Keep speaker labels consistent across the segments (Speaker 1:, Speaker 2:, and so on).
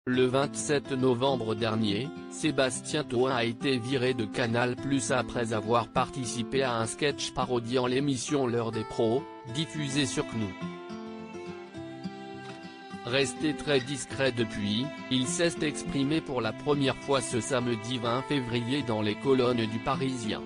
Speaker 1: Le 27 novembre dernier, Sébastien Toen a été viré de Canal+ après avoir participé à un sketch parodiant l'émission L'heure des pros, diffusée sur CNOO. Resté très discret depuis, il s'est exprimé pour la première fois ce samedi 20 février dans les colonnes du Parisien.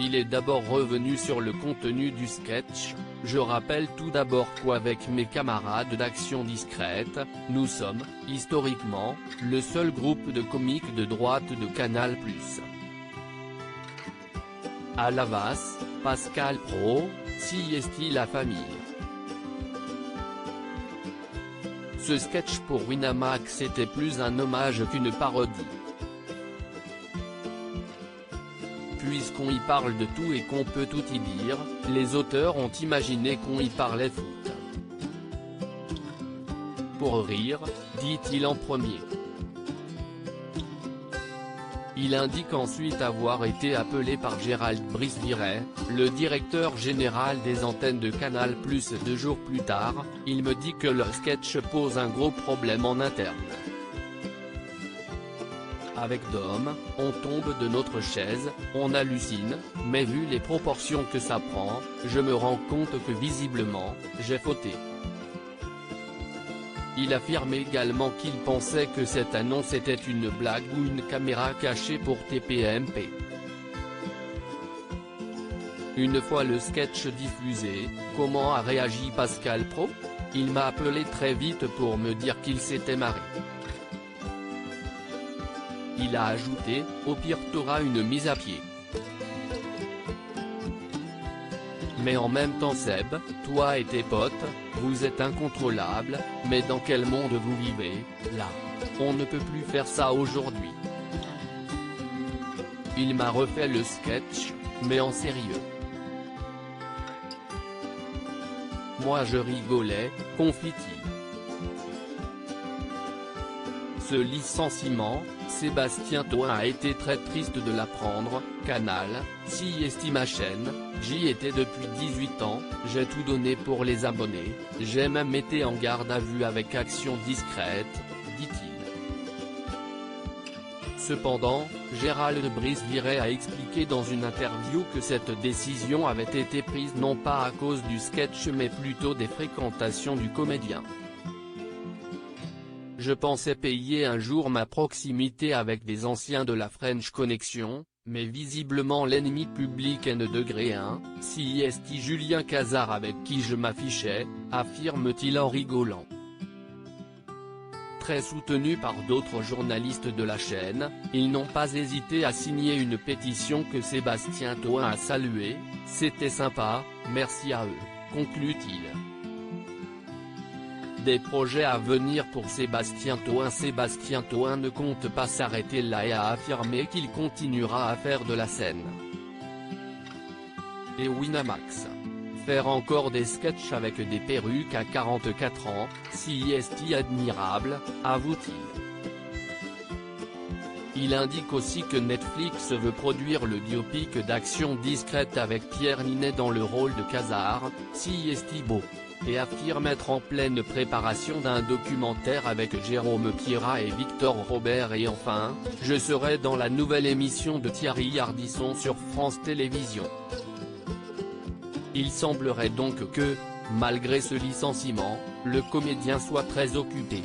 Speaker 1: Il est d'abord revenu sur le contenu du sketch. Je rappelle tout d'abord qu'avec mes camarades d'Action Discrète, nous sommes, historiquement, le seul groupe de comiques de droite de Canal+. À Lavas, Pascal Praud, si est-il la famille. Ce sketch pour Winamax était plus un hommage qu'une parodie. Puisqu'on y parle de tout et qu'on peut tout y dire, les auteurs ont imaginé qu'on y parlait foot. Pour rire, dit-il en premier. Il indique ensuite avoir été appelé par Gérald Brice-Viret, le directeur général des antennes de Canal+. 2 jours plus tard, il me dit que le sketch pose un gros problème en interne. Avec Dom, on tombe de notre chaise, on hallucine, mais vu les proportions que ça prend, je me rends compte que visiblement, j'ai fauté. Il affirme également qu'il pensait que cette annonce était une blague ou une caméra cachée pour TPMP. Une fois le sketch diffusé, comment a réagi Pascal Praud? Il m'a appelé très vite pour me dire qu'il s'était marré. Il a ajouté, au pire t'auras une mise à pied. Mais en même temps Seb, toi et tes potes, vous êtes incontrôlables, mais dans quel monde vous vivez, là? On ne peut plus faire ça aujourd'hui. Il m'a refait le sketch, mais en sérieux. Moi je rigolais, confie-t-il. Ce licenciement, Sébastien Toen a été très triste de l'apprendre. Canal, si est ma chaîne, j'y étais depuis 18 ans, j'ai tout donné pour les abonnés, j'ai même été en garde à vue avec Action Discrète, dit-il. Cependant, Gérald Brice-Viret a expliqué dans une interview que cette décision avait été prise non pas à cause du sketch mais plutôt des fréquentations du comédien. Je pensais payer un jour ma proximité avec des anciens de la French Connection, mais visiblement l'ennemi public N-1, si est Julien Cazard avec qui je m'affichais, affirme-t-il en rigolant. Très soutenu par d'autres journalistes de la chaîne, ils n'ont pas hésité à signer une pétition que Sébastien Toen a saluée. C'était sympa, merci à eux, conclut-il. Des projets à venir pour Sébastien Toen. Sébastien Toen ne compte pas s'arrêter là et a affirmé qu'il continuera à faire de la scène. Et Winamax. Faire encore des sketchs avec des perruques à 44 ans, si est admirable, avoue-t-il. Il indique aussi que Netflix veut produire le biopic d'Action Discrète avec Pierre Ninet dans le rôle de Cazard, si est beau. Et affirme être en pleine préparation d'un documentaire avec Jérôme Pierrat et Victor Robert. Et enfin, je serai dans la nouvelle émission de Thierry Ardisson sur France Télévisions. Il semblerait donc que, malgré ce licenciement, le comédien soit très occupé.